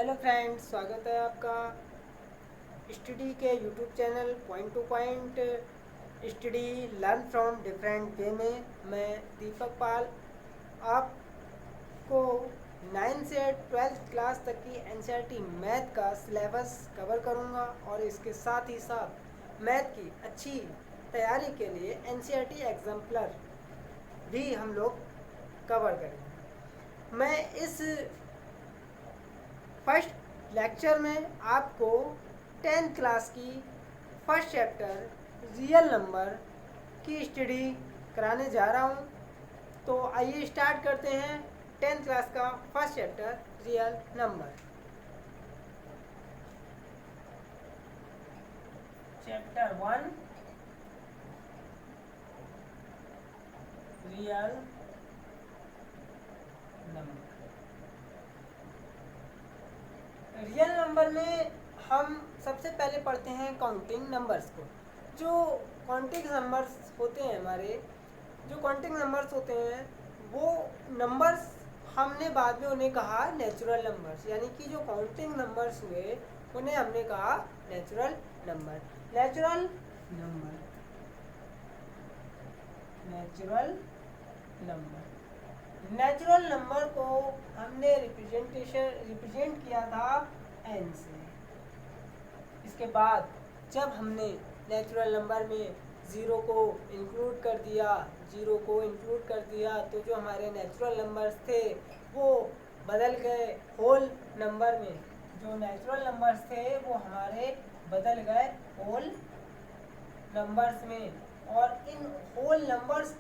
Hello friends, स्वागत है आपका स्टडी के YouTube channel point two point study learn from different way में। मैं दीपक पाल आपको 9 से 12th क्लास तक की एनसीईआरटी मैथ का सिलेबस कवर करूंगा और इसके साथ ही साथ मैथ की अच्छी तैयारी के लिए एनसीईआरटी एग्जाम्पलर भी हम लोग कवर करेंगे। मैं इस फर्स्ट लेक्चर में आपको 10th क्लास की फर्स्ट चैप्टर रियल नंबर की स्टडी कराने जा रहा हूँ। तो आइए स्टार्ट करते हैं 10th क्लास का first chapter real number. Chapter 1 real number. Real number में हम सबसे पहले पढ़ते हैं काउंटिंग नंबर्स को। जो काउंटिंग नंबर्स होते हैं वो नंबर्स हमने बाद में उन्हें कहा नेचुरल नंबर्स, यानी कि जो काउंटिंग नंबर्स हुए उन्हें हमने कहा natural number. Natural number natural number को हमने रिप्रेजेंट किया था एन से। इसके बाद जब हमने नेचुरल नंबर में ज़ीरो को इंक्लूड कर दिया तो जो हमारे नेचुरल नंबर्स थे वो बदल गए होल नंबर में। जो नेचुरल नंबर्स थे वो हमारे बदल गए होल नंबर्स में, और इन होल नंबर्स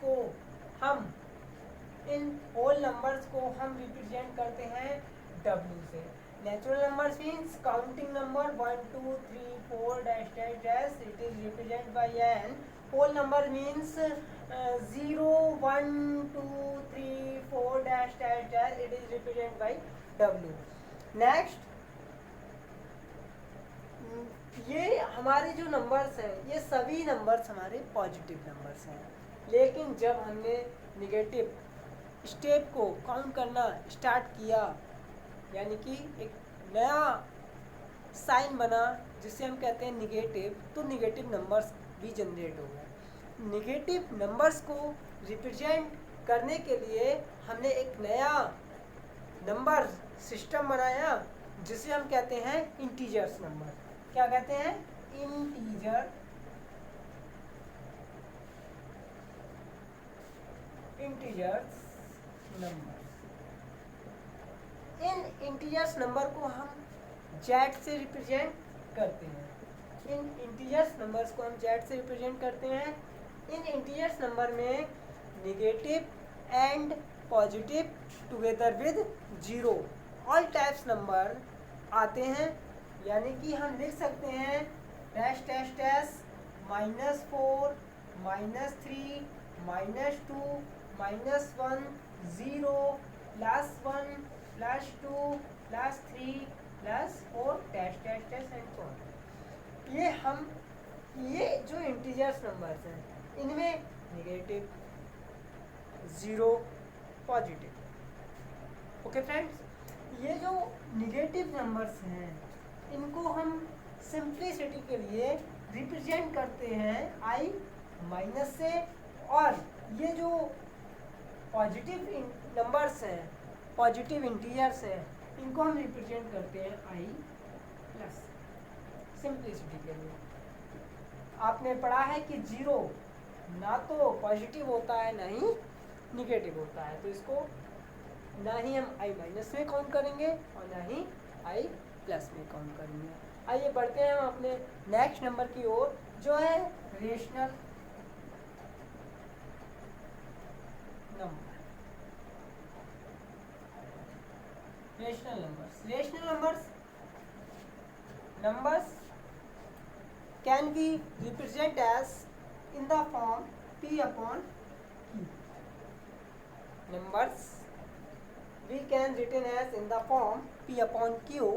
को हम रिप्रेजेंट करते हैं W से। Natural numbers means counting number 1 2 3 4 dash dash dash, it is represent by n। Whole number means 0 1 2 3 4 dash dash dash, it is represent by W। Next, ये हमारे जो नंबर्स हैं ये सभी नंबर्स हमारे पॉजिटिव नंबर्स हैं, लेकिन जब हमने निगेटिव स्टेप को काउंट करना स्टार्ट किया, यानी कि एक नया साइन बना जिसे हम कहते हैं निगेटिव, तो निगेटिव नंबर्स भी जनरेट हो गए। निगेटिव नंबर्स को रिप्रेजेंट करने के लिए हमने एक नया नंबर सिस्टम बनाया जिसे हम कहते हैं इंटीजर्स नंबर। क्या कहते हैं? Integers number. इन इंटीजर्स नंबर को हम जेड से रिप्रेजेंट करते हैं। इन इंटीजर्स नंबर में negative and positive together with zero all types number आते हैं, यानी कि हम लिख सकते हैं dash dash dash -4 -3 -2 -1 0 +1 +2 +3 +4 dash dash dash and so on. ये जो इंटीजर्स नंबर्स हैं इनमें negative, zero, positive. Okay friends, ये जो नेगेटिव नंबर्स हैं इनको हम सिंप्लिसिटी के लिए रिप्रेजेंट करते हैं i माइनस से, और ये जो पॉजिटिव नंबर्स हैं, पॉजिटिव इंटीजर्स हैं, इनको हम रिप्रेजेंट करते हैं i प्लस। सिंप्लिसिटी के लिए आपने पढ़ा है कि जीरो ना तो पॉजिटिव होता है ना ही निगेटिव होता है, तो इसको ना ही हम i माइनस में काउंट करेंगे और ना ही i प्लस में काउंट करेंगे। आइए बढ़ते हैं हम अपने नेक्स्ट नंबर की ओर, जो है rational number. Rational numbers can be represent as in the form p upon q। numbers we can written as in the form p upon q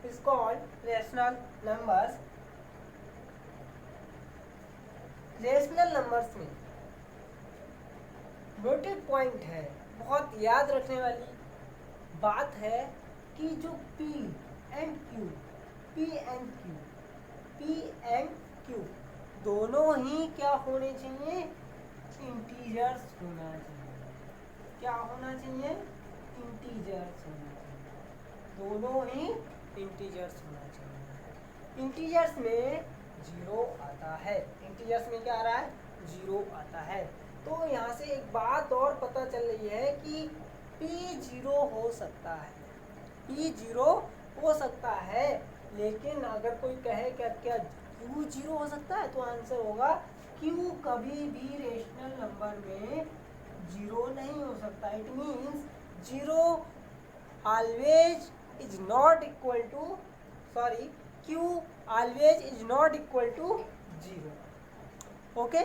is called rational numbers। Rational numbers में noted point है, बहुत याद रखने वाली बात है कि जो p and Q, P and Q, P and Q दोनों ही क्या होने चाहिए, इंटीजर्स होना चाहिए। क्या होना चाहिए, इंटीजर्स होना चाहिए, दोनों ही इंटीजर्स होना चाहिए। इंटीजर्स में जीरो आता है, इंटीजर्स में क्या आ रहा है, जीरो आता है। तो यहाँ से एक बात और पता चल रही है कि P जीरो हो सकता है, P जीरो हो सकता है, लेकिन अगर कोई कहे क्या क्या Q जीरो हो सकता है, तो आंसर होगा Q कभी भी रेशनल नंबर में जीरो नहीं हो सकता। It means zero always is not equal to, sorry, Q always is not equal to zero. Okay,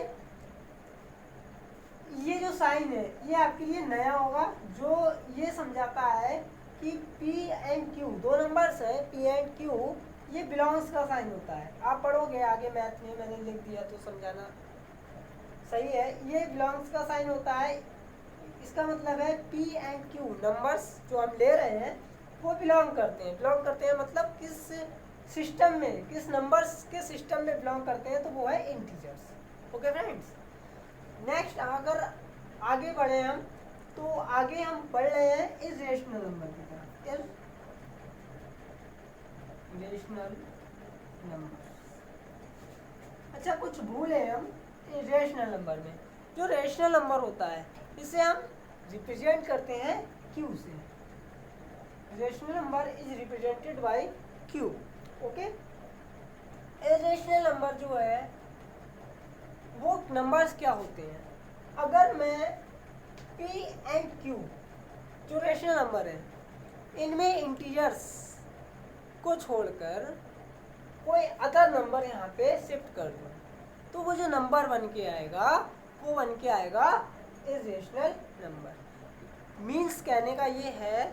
ये जो साइन है ये आपके लिए नया होगा, जो ये समझाता है कि P एंड Q दो नंबर्स है, P एंड Q, ये बिलोंग्स का साइन होता है। आप पढ़ोगे आगे मैथ में, मैंने लिख दिया तो समझाना सही है। ये बिलोंग्स का साइन होता है, इसका मतलब है P एंड Q नंबर्स जो हम ले रहे हैं वो बिलोंग करते हैं। बिलोंग करते हैं मतलब किस सिस्टम में, किस नंबर्स के सिस्टम में बिलोंग करते हैं, तो वो है इंटीजर्स। ओके फ्रेंड्स, नेक्स्ट अगर आगे बढ़े हम, तो आगे हम पढ़ रहे हैं इरेशनल नंबर की तरफ। इरेशनल नंबर, अच्छा कुछ भूले हम इरेशनल नंबर में। जो रेशनल नंबर होता है इसे हम रिप्रेजेंट करते हैं क्यू से। Rational number is represented by Q. Okay, irrational number जो है वो नंबर्स क्या होते हैं, अगर मैं P एंड Q जो रेशनल नंबर है इनमें इंटीजर्स को छोड़कर कोई अदर नंबर यहाँ पे शिफ्ट कर दूँ, तो वो जो नंबर बन के आएगा वो बन के आएगा इरेशनल नंबर। मीन्स कहने का ये है,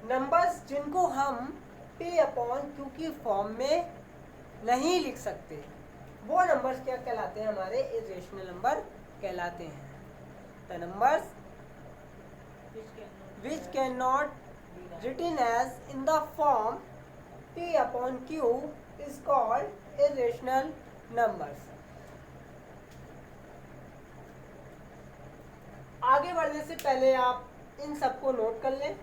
नंबर्स जिनको हम P अपॉन Q की फॉर्म में नहीं लिख सकते, वो नंबर्स क्या कहलाते हैं, हमारे इरेशनल नंबर कहलाते हैं। The numbers which cannot written as in the form P upon Q is called irrational numbers. आगे बढ़ने से पहले आप इन सबको नोट कर लें।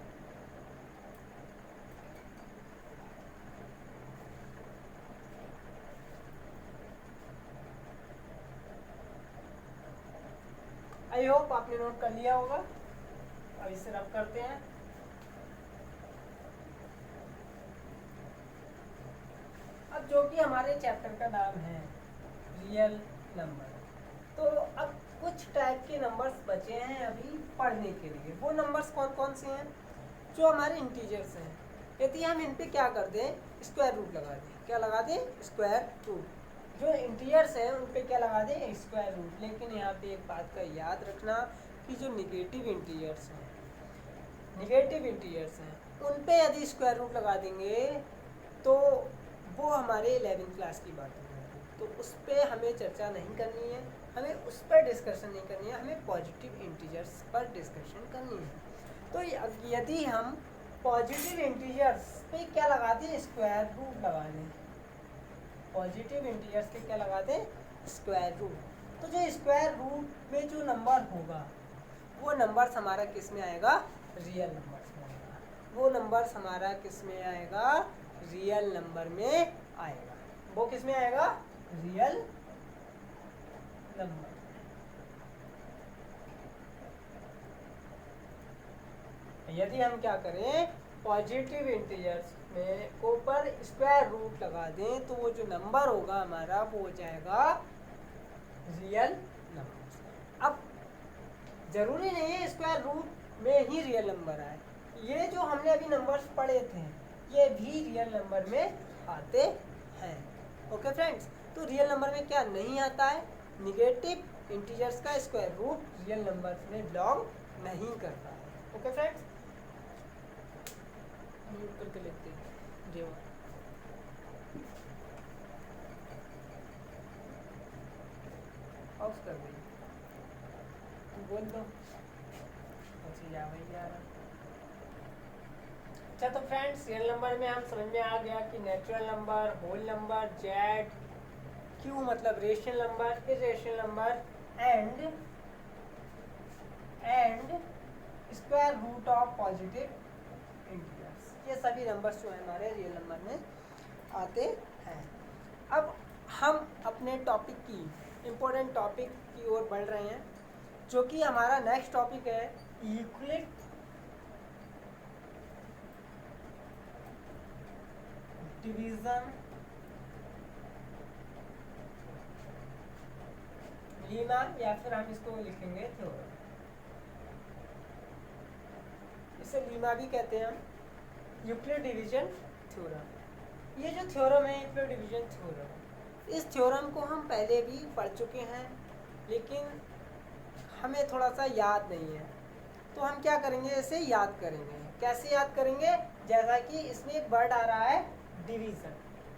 आई होप आपने नोट कर लिया होगा। अब इसे रब करते हैं। अब जो कि हमारे चैप्टर का नाम है रियल नंबर, तो अब कुछ टाइप के नंबर्स बचे हैं अभी पढ़ने के लिए। वो नंबर्स कौन कौन से हैं, जो हमारे इंटीजर्स हैं। यदि हम इन पे क्या कर दें, स्क्वायर रूट लगा दें, क्या लगा दें, स्क्वायर रूट। जो इंटीजर्स हैं उन पे क्या लगा दें, स्क्वायर रूट। लेकिन यहाँ पे एक बात का याद रखना कि जो निगेटिव इंटीजर्स हैं, निगेटिव इंटीजर्स हैं, उन पे यदि स्क्वायर रूट लगा देंगे तो वो हमारे 11th क्लास की बात है, तो उस पर हमें चर्चा नहीं करनी है, हमें उस पर डिस्कशन नहीं करनी है, हमें पॉजिटिव इंटीजर्स पर डिस्कशन करनी है। तो यदि हम पॉजिटिव इंटीजर्स पे क्या लगा दें, स्क्वायर रूट लगा दें, पॉजिटिव इंटीजर्स पे क्या लगा दें, स्क्वायर रूट, तो जो स्क्वायर रूट में जो नंबर होगा वो नंबर्स हमारा किस में आएगा, रियल नंबर्स में आएगा। वो नंबर्स हमारा किस में आएगा, रियल नंबर में आएगा। वो किस में आएगा, रियल नंबर। यदि हम क्या करें, पॉजिटिव इंटीजर्स में ऊपर स्क्वायर रूट लगा दें, तो वो जो नंबर होगा हमारा वो हो जाएगा रियल नंबर। अब जरूरी नहीं है स्क्वायर रूट में ही रियल नंबर आए, ये जो हमने अभी नंबर्स पढ़े थे ये भी रियल नंबर में आते हैं। ओके फ्रेंड्स, तो रियल नंबर में क्या नहीं आता है, निगेटिव इंटीजर्स का स्क्वायर रूट रियल नंबर्स में बिलोंग नहीं करता है। ओके फ्रेंड्स, म्यूट करके लिखते हैं जी, ऑफ कर दें, बोल दो, अच्छा जा भाई जा रहा। अच्छा तो फ्रेंड्स रियल नंबर में हम समझ में आ गया कि natural number, whole number, Z, Q मतलब rational number, irrational number and square root of positive integers, ये सभी नंबर्स जो है हमारे रियल नंबर में आते हैं। अब हम अपने टॉपिक की इम्पोर्टेंट टॉपिक की ओर बढ़ रहे हैं, जो कि हमारा नेक्स्ट टॉपिक है यूक्लिड डिवीजन लीमा, या फिर हम इसको लिखेंगे थ्योरम। इसे लीमा भी कहते हैं हम, यूक्लिड डिवीजन थ्योरम। ये जो थ्योरम है यूक्लिड डिवीजन थ्योरम, इस थ्योरम को हम पहले भी पढ़ चुके हैं, लेकिन हमें थोड़ा सा याद नहीं है, तो हम क्या करेंगे, इसे याद करेंगे। कैसे याद करेंगे? जैसा कि इसमें एक वर्ड आ रहा है डिवीजन।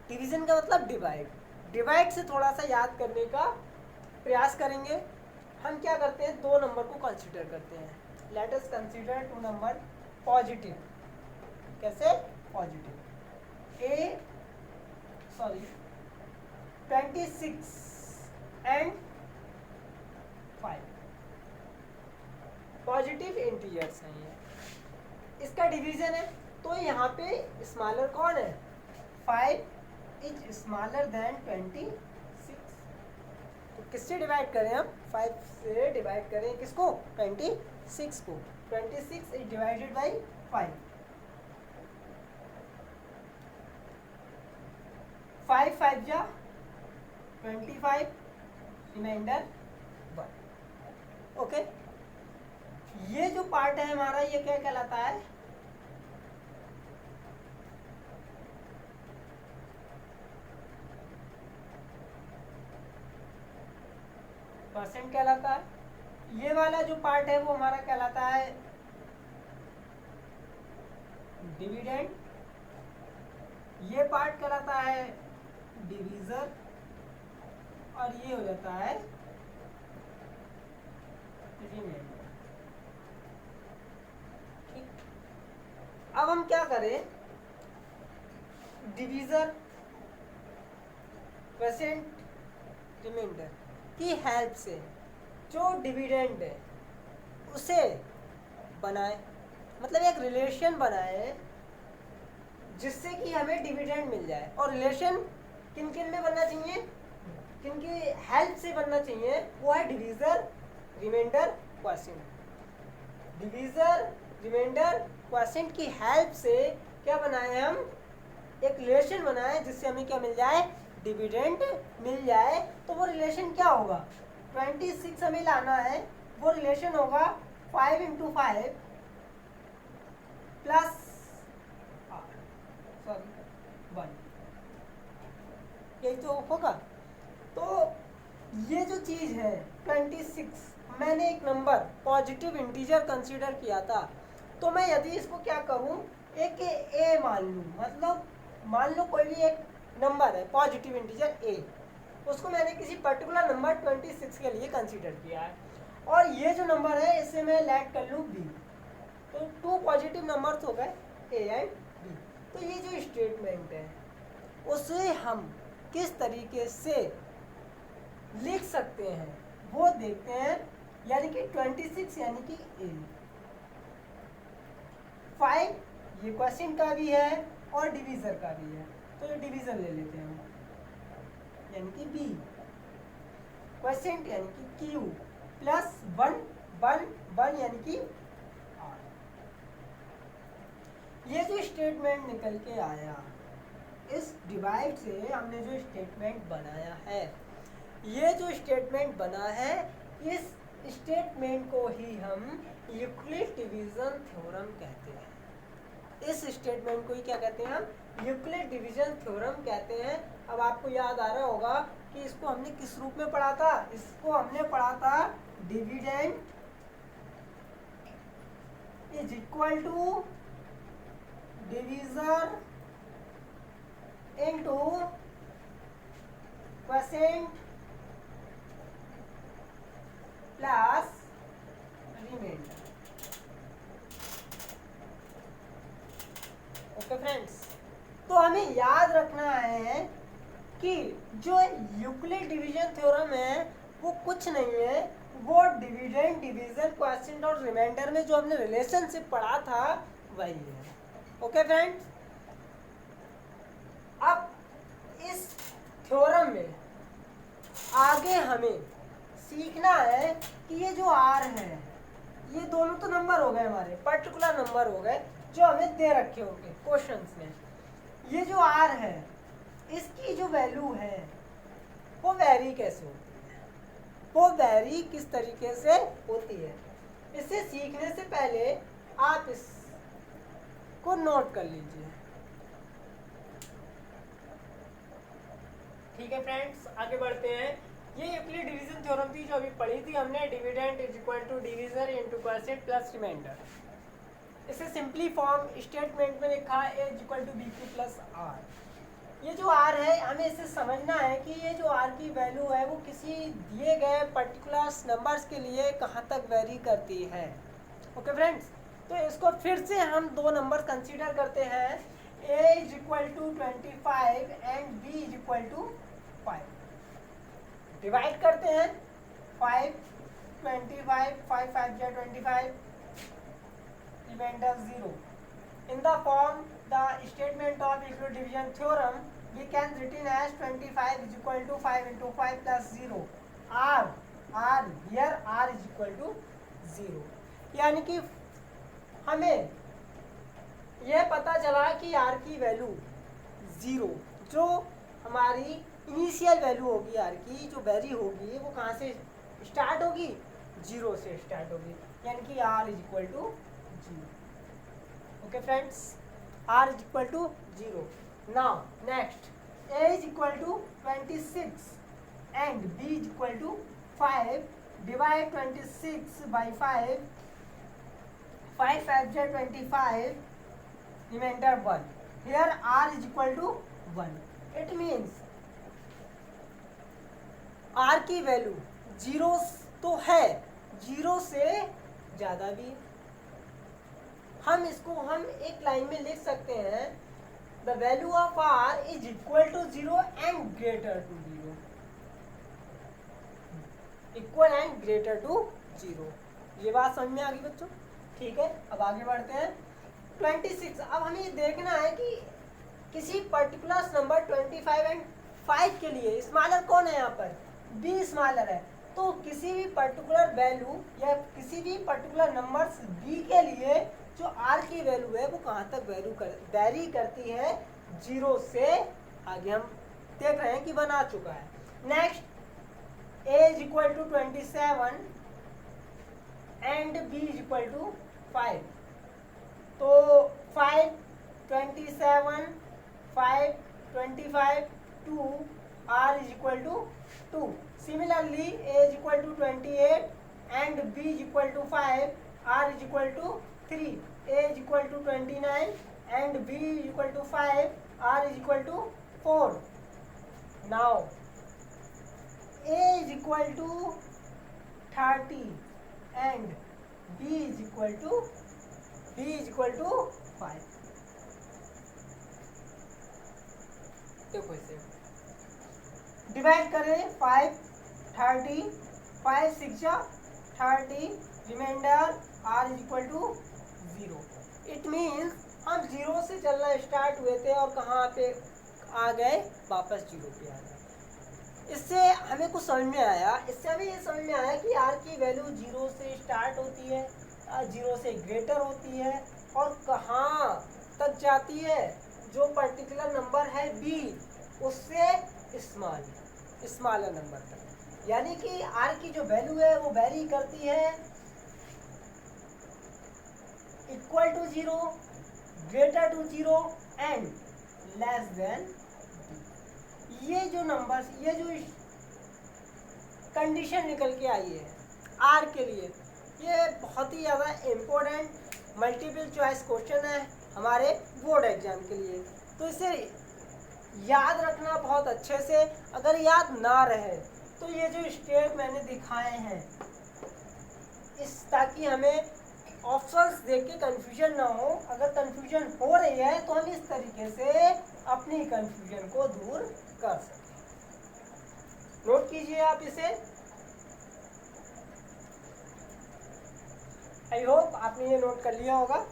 डिवीजन का मतलब डिवाइड। डिवाइड से थोड़ा सा याद करने का प्रयास करेंगे। हम क्या करते हैं, दो नंबर को कंसीडर करते हैं। Let us consider two number positive. कैसे? पॉजिटिव। 26 एंड 5 पॉजिटिव इंटीजर्स हैं ये। इसका डिवीजन है, तो यहाँ पे स्मॉलर कौन है? 5 इज स्मॉलर देन 26। तो किससे डिवाइड करें हम? 5 से डिवाइड करें किसको? 26 को। 26 इज डिवाइडेड बाई 5। 5 5 जा 25, रिमाइंडर 1। ओके, ये जो पार्ट है हमारा, ये क्या कहलाता है? परसेंट कहलाता है। ये वाला जो पार्ट है वो हमारा कहलाता है डिविडेंड। ये पार्ट कहलाता है डिवीजर, और ये हो जाता है रिमाइंडर। ठीक, अब हम क्या करें, डिवीजर, परसेंट, रिमाइंडर की हेल्प से जो डिविडेंड है उसे बनाए, मतलब एक रिलेशन बनाए जिससे कि हमें डिविडेंड मिल जाए। और रिलेशन किन किन में बनना चाहिए, किन की हेल्प से बनना चाहिए? वो है divisor, remainder, quotient. Divisor, remainder, quotient की हेल्प से क्या बनाए हम? एक रिलेशन बनाए जिससे हमें क्या मिल जाए? डिविडेंड मिल जाए। तो वो रिलेशन क्या होगा? 26 हमें लाना है, वो रिलेशन होगा 5 × 5 प्लस 1, यही तो होगा। तो ये जो चीज है 26, मैंने एक नंबर पॉजिटिव इंटीजर कंसीडर किया था, तो मैं यदि इसको क्या करूं, एक ए मान लूं, मतलब मान लो कोई भी एक नंबर है पॉजिटिव इंटीजर ए, उसको मैंने किसी पर्टिकुलर नंबर 26 के लिए कंसीडर किया है, और ये जो नंबर है इसे मैं लेट कर लूँ बी। तो 2 पॉजिटिव नंबर्स हो गए ए एंड बी। तो ये जो स्टेटमेंट है उसे हम किस तरीके से लिख सकते हैं वो देखते हैं। यानी कि 26 यानी कि ए, 5 ये क्वेश्चन का भी है और डिवीजर का भी है, तो ये डिवीजर ले लेते हैं यानी कि बी। क्वेश्चन यानी कि क्यू प्लस 1 1 1 यानी कि आर। ये जो स्टेटमेंट निकल के आया, इस डिवाइड से हमने जो स्टेटमेंट बनाया है, ये जो स्टेटमेंट बना है, इस स्टेटमेंट को ही हम यूक्लिड डिवीजन थ्योरम कहते हैं। इस स्टेटमेंट को ही क्या कहते हैं हम? यूक्लिड डिवीजन थ्योरम कहते हैं। अब आपको याद आ रहा होगा कि इसको हमने किस रूप में पढ़ा था? इसको हमने पढ़ा था dividend is equal to divisor into quotient plus remainder. Okay friends, तो हमें याद रखना है कि जो यूक्लिड डिवीजन थ्योरम है वो कुछ नहीं है, वो डिविडेंड डिवीजन क्वोशिएंट और रिमाइंडर में जो हमने रिलेशनशिप पढ़ा था वही है। ओके फ्रेंड्स, अब इस थ्योरम में आगे हमें सीखना है कि ये जो आर है, ये दोनों तो नंबर हो गए हमारे, पर्टिकुलर नंबर हो गए जो हमें दे रखे होंगे क्वेश्चंस में। ये जो आर है इसकी जो वैल्यू है वो वैरी कैसे होती है, वो वैरी किस तरीके से होती है, इसे सीखने से पहले आप इसको नोट कर लीजिए। ठीक है फ्रेंड्स, आगे बढ़ते हैं। ये यूक्लिड डिवीजन थ्योरम थी जो अभी पढ़ी थी हमने, dividend is equal to divisor into quotient plus remainder. इसे सिंपली फॉर्म स्टेटमेंट में लिखा है a is equal to bq plus r। ये जो r है हमें इसे समझना है कि ये जो r की वैल्यू है वो किसी दिए गए पर्टिकुलर नंबर्स के लिए कहाँ तक वेरी करती है। ओके फ्रेंड्स, तो इसको फिर से हम दो नंबर कंसीडर करते हैं, a is equal to 25 and b is equal to 5। Divide करते हैं 5 25 5 5 जा 25, remainder 0. In the form the statement of Euclid division theorem we can written as 25 is equal to 5 into 5 plus 0. r here r is equal to 0। यानी कि हमें यह पता चला कि r की वैल्यू 0, जो हमारी इनिशियल वैल्यू होगी r की, जो वैरी होगी वो कहाँ से स्टार्ट होगी, 0 से स्टार्ट होगी, यानी कि r is equal to 0। Okay friends, r is equal to 0. Now next, a is equal to 26 and b is equal to 5. Divide 26 by 5, 5 5 जा 25, remainder 1. Here r is equal to 1. It means r की value 0 तो है, 0 से ज़्यादा भी। हम इसको हम एक लाइन में लिख सकते हैं, the value of R is equal to 0 and greater to 0, equal and greater to 0। ये बात समझ में आ गई बच्चों? ठीक है, अब आगे बढ़ते हैं। 26, अब हमें ये देखना है कि किसी पर्टिकुलर नंबर 25 एंड 5 के लिए स्मॉलर कौन है, यहाँ पर b स्मॉलर है, तो किसी भी पर्टिकुलर वैल्यू या किसी भी पर्टिकुलर नंबर b के लिए जो r की वैल्यू है वो कहाँ तक वैरी करती है, 0 से आगे। हम देख रहे हैं कि 1 आ चुका है। Next, a is equal to 27 and b is equal to 5, तो 5 27 5 25 2, r is equal to 2. Similarly, a is equal to 28 and b is equal to 5, r is equal to 3. a is equal to 29 and b is equal to 5, r is equal to 4. Now, a is equal to 30 and b is equal to 5. देखो इसे divide करें, 5 30, 5 6 30, remainder r is equal to 0। It means हम 0 से चलना start हुए थे और कहाँ पे आ गए, वापस 0 पे आ गए। इससे हमें कुछ समझ में आया, इससे हमें ये समझ में आया कि r की वैल्यू 0 से स्टार्ट होती है, 0 से ग्रेटर होती है और कहाँ तक जाती है, जो पर्टिकुलर नंबर है b उससे स्मॉलर नंबर तक। यानी कि r की जो वैल्यू है वो वेरी करती है equal to 0, greater to 0 and less than. ये जो नंबर्स, ये जो कंडीशन निकल के आई है r के लिए, ये बहुत ही ज़्यादा इम्पोर्टेंट मल्टीपल चॉइस क्वेश्चन है हमारे बोर्ड एग्जाम के लिए। तो इसे याद रखना बहुत अच्छे से। अगर याद ना रहे तो ये जो स्टेप मैंने दिखाए हैं ताकि हमें ऑप्शंस देख के कंफ्यूजन ना हो। अगर कंफ्यूजन हो रही पड़ी है तो हम इस तरीके से अपनी कंफ्यूजन को दूर कर सकें। नोट कीजिए आप इसे। आई होप आपने ये नोट कर लिया होगा।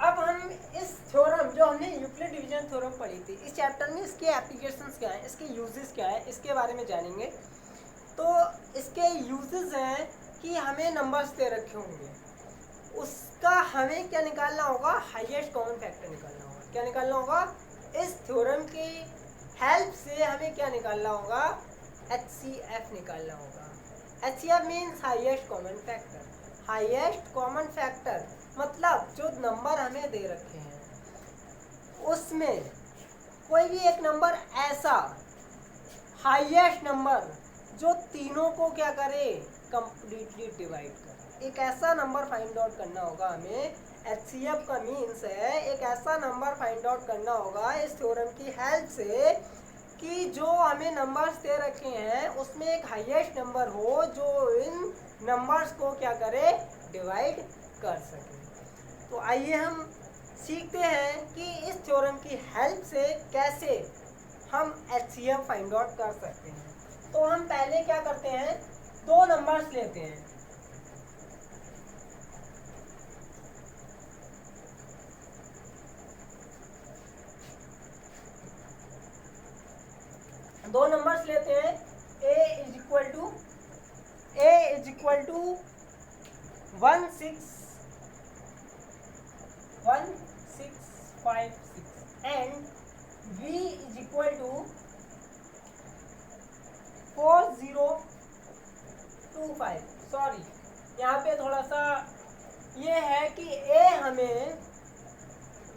अब हम इस थ्योरम जो हमने यूक्लिड डिवीजन थ्योरम पढ़ी थी, इस चैप्टर में इसके एप्लीकेशंस क्या है, इसके यूजेस क्या है, इसके बारे में जानेंगे। तो इसके यूजेस हैं कि हमें नंबर्स दे रखे होंगे, उसका हमें क्या निकालना होगा, हाईएस्ट कॉमन फैक्टर निकालना होगा। क्या निकालना होगा, इस थ्योरम की हेल्प से हमें क्या निकालना होगा, HCF निकालना होगा। HCF means highest common factor. Highest common factor मतलब जो नंबर हमें दे रखे हैं उसमें कोई भी एक नंबर ऐसा हाईएस्ट नंबर जो तीनों को क्या करे, कंप्लीटली डिवाइड करे। एक ऐसा नंबर फाइंड आउट करना होगा हमें। HCF का मीन्स है एक ऐसा नंबर फाइंड आउट करना होगा इस थ्योरम की हेल्प से कि जो हमें नंबर्स दे रखे हैं उसमें एक हाईएस्ट नंबर हो जो इन नंबर्स को क्या करे, डिवाइड कर सके। तो आइए हम सीखते हैं कि इस थ्योरम की हेल्प से कैसे हम HCF फाइंड आउट कर सकते हैं। तो हम पहले क्या करते हैं, दो नंबर्स लेते हैं। दो नंबर्स लेते हैं, a is equal to 1656 and b is equal to 4025। Sorry, यहाँ पे थोड़ा सा ये है कि a हमें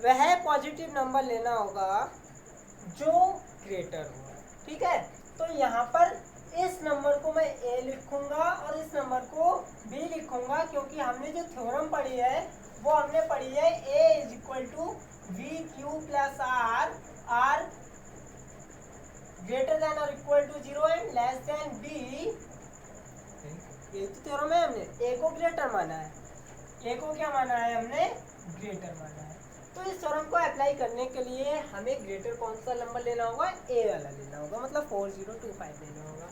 वह पॉजिटिव नंबर लेना होगा जो ग्रेटर हो। ठीक है, तो यहाँ पर इस नंबर को मैं a लिखूंगा और इस नंबर को b लिखूंगा, क्योंकि हमने जो थ्योरम पढ़ी है वो हमने पढ़ी है a is equal to b q plus r, r greater than और equal to 0 and less than b। ये तो थ्योरम है, हमने a को ग्रेटर माना है, a को क्या माना है, हमने ग्रेटर माना है। तो इस थ्योरम को अप्लाई करने के लिए हमें ग्रेटर कौन सा नंबर लेना होगा, a वाला लेना होगा, मतलब 4025 लेना होगा।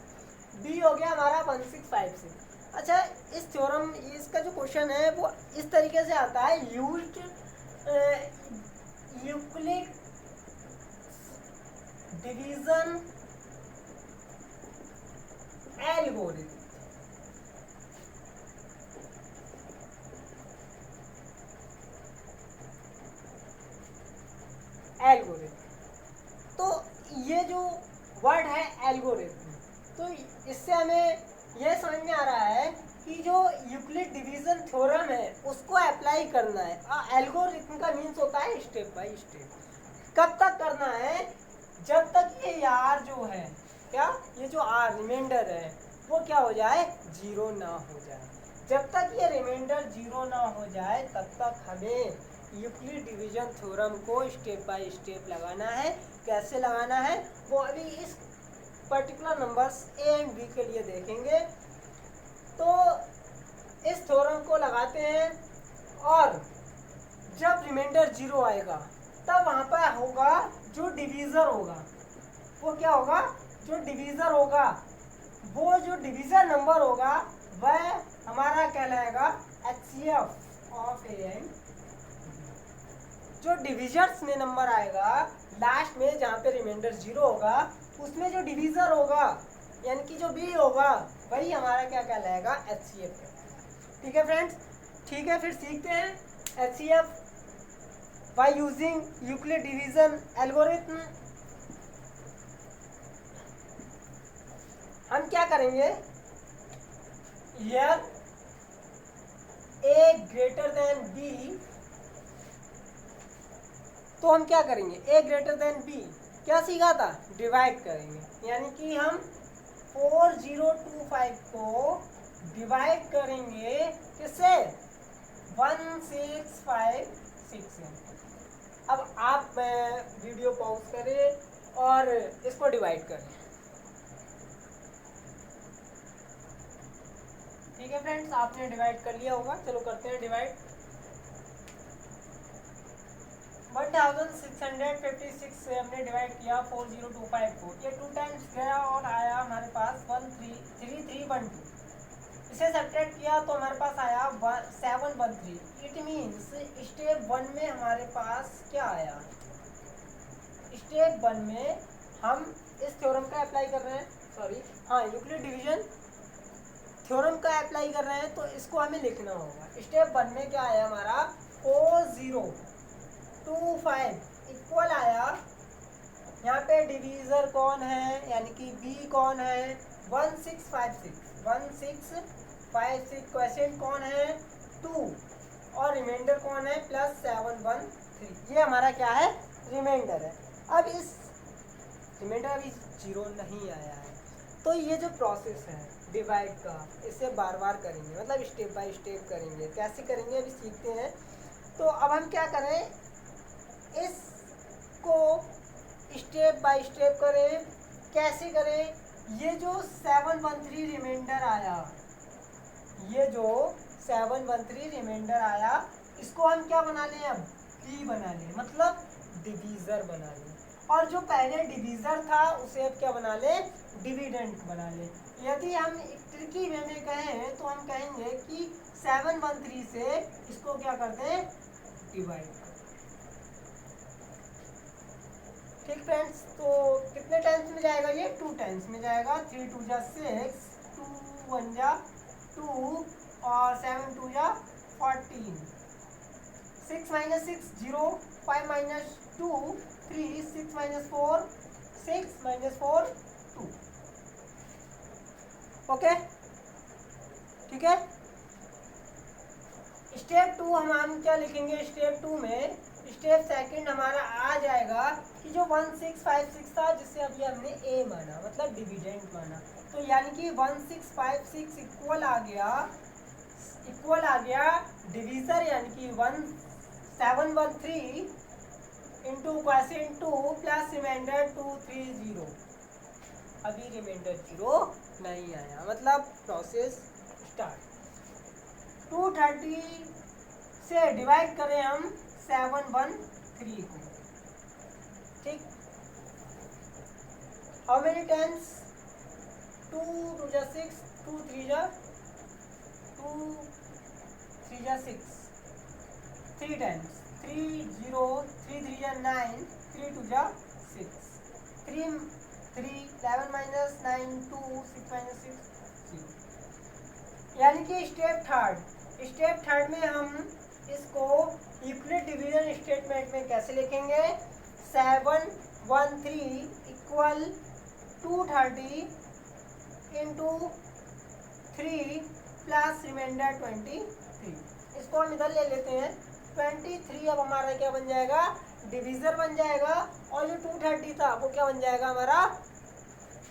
b हो गया हमारा 1656। अच्छा, इस थ्योरम, इसका जो क्वेश्चन है वो इस तरीके से आता है, यूज्ड यूक्लिड डिवीजन एल्गोरिथम। तो ये जो वर्ड है एल्गोरिथम, तो इससे हमें यह समझ में आ रहा है कि जो यूक्लिड डिवीजन थ्योरम है उसको अप्लाई करना है। एल्गोरिथम का मीन्स होता है स्टेप बाय स्टेप। कब तक करना है, जब तक ये आर जो है, क्या ये जो आर रिमाइंडर है वो क्या हो जाए, जीरो ना हो जाए। जब तक ये रिमाइंडर जीरो ना हो जाए तब तक हमें यूक्लिड डिवीजन थ्योरम को स्टेप बाय स्टेप लगाना है। कैसे लगाना है वो अभी इस particular numbers a and b के लिए देखेंगे। तो इस थ्योरम को लगाते हैं और जब रिमाइंडर जीरो आएगा तब वहाँ पर होगा जो डिवीज़र होगा, वो क्या होगा, जो डिवीज़र होगा, वो जो डिवीज़र नंबर होगा वह हमारा कहलाएगा HCF of a and b। जो डिविजर्स में नंबर आएगा लास्ट में जहाँ पे रिमाइंडर जीरो होगा उसमें जो डिवीज़र होगा यानी कि जो b होगा वही हमारा क्या कहलाएगा, HCF कहलाएगा। ठीक है फ्रेंड्स, ठीक है, फिर सीखते हैं HCF by using Euclid division algorithm. हम क्या करेंगे, here a greater than b, तो हम क्या करेंगे, a ग्रेटर देन b क्या सीखा था, डिवाइड करेंगे। यानी कि हम 4025 को डिवाइड करेंगे किससे, 1656 से। अब आप वीडियो पॉज करें और इसको डिवाइड करें। ठीक है फ्रेंड्स, आपने डिवाइड कर लिया होगा, चलो करते हैं डिवाइड। 1656 से हमने डिवाइड किया 4025 को, ये 2 टाइम्स गया और आया हमारे पास 3312। इसे सब्ट्रैक्ट किया तो हमारे पास आया 713। इट मीन्स स्टेप 1 में हमारे पास क्या आया, स्टेप 1 में हम इस थ्योरम का अप्लाई कर रहे हैं, यूक्लिड डिवीजन थ्योरम का अप्लाई कर रहे हैं, तो इसको हमें लिखना होगा। स्टेप 1 में क्या आया हमारा 4025 इक्वल आया, यहाँ पे डिवीजर कौन है यानी कि बी कौन है 1656 क्वेश्चन कौन है 2 और रिमाइंडर कौन है +713। ये हमारा क्या है रिमाइंडर है। अब इस रिमाइंडर अभी 0 नहीं आया है, तो ये जो प्रोसेस है डिवाइड का इसे बार बार करेंगे, मतलब स्टेप बाय स्टेप करेंगे। कैसे करेंगे अभी सीखते हैं। तो अब हम क्या करें, इसको स्टेप बाय स्टेप करें। कैसे करें, ये जो 713 रिमाइंडर आया, ये जो 713 रिमाइंडर आया, इसको हम क्या बना लें, अब डी बना लें, मतलब डिवीजर बना लें। और जो पहले डिवीजर था उसे अब क्या बना लें, डिविडेंड बना लें। यदि हम ट्रिकी वे में कहें तो हम कहेंगे कि 713 से इसको क्या करते हैं, डिवाइड। ठीक फ्रेंड्स, तो कितने टाइम्स में जाएगा, ये 2 टाइम्स में जाएगा। 3 2 जा 6, 2 1 जा 2 और 7 2 जा 14। 6 - 6 0, 5 - 2 3, 6 - 4 6 - 4 2। ओके, ठीक है। स्टेप 2 हम क्या लिखेंगे, स्टेप 2 में स्टेप सेकंड हमारा आ जाएगा कि जो 1656 था जिसे अभी हमने ए माना, मतलब डिविडेंड माना, तो यानी कि 1656 इक्वल आ गया डिवीजर, यानी कि 1713 इंटू क्वेश्चन 2 प्लस रिमाइंडर 230। अभी रिमाइंडर 0 नहीं आया, मतलब प्रोसेस स्टार्ट। 230 से डिवाइड करें हम 713 को, ठीक। हाउ मेनी टाइम्स, 2 2 जा 6, 2 3 जा 6, 3 टाइम्स, 3 0, 3 3 जा 9, 3 2 जा 6, 3 3 11 - 9 2, 6 - 6 0। यानी कि स्टेप थर्ड में हम इसको यूक्लिड डिवीजन स्टेटमेंट में कैसे लिखेंगे, 713 इक्वल 230 इंटू 3 प्लस रिमाइंडर 23। इसको हम इधर ले लेते हैं। 23 अब हमारा क्या बन जाएगा, डिवीजर बन जाएगा, और जो 230 था वो क्या बन जाएगा, हमारा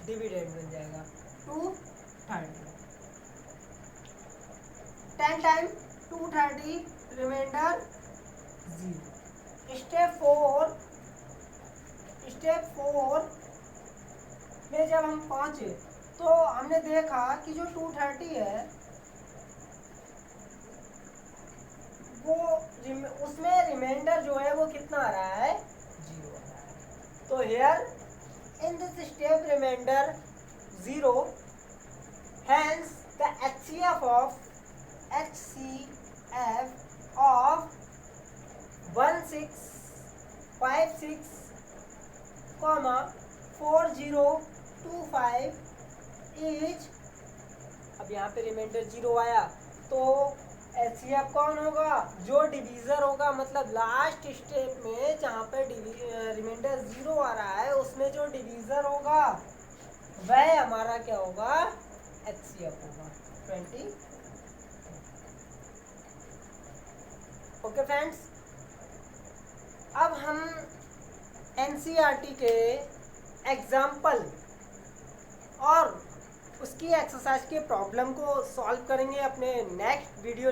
डिविडेंड बन जाएगा 230। 10 टाइम 230 रिमाइंडर 0। स्टेप 4 में जब हम पहुंचे तो हमने देखा कि जो 230 है वो उसमें रिमाइंडर जो है वो कितना आ रहा है, 0 आ रहा है। तो here in this step remainder 0, hence the HCF of 1656, 4025 is, अब यहाँ पे रिमाइंडर 0 आया तो HCF कौन होगा, जो डिवीजर होगा, मतलब लास्ट स्टेप में जहाँ पे रिमाइंडर 0 आ रहा है उसमें जो डिवीजर होगा वह हमारा क्या होगा, HCF होगा 20। ओके फ्रेंड्स, अब हम NCERT के एग्जाम्पल और उसकी एक्सरसाइज के प्रॉब्लम को सॉल्व करेंगे अपने नेक्स्ट वीडियो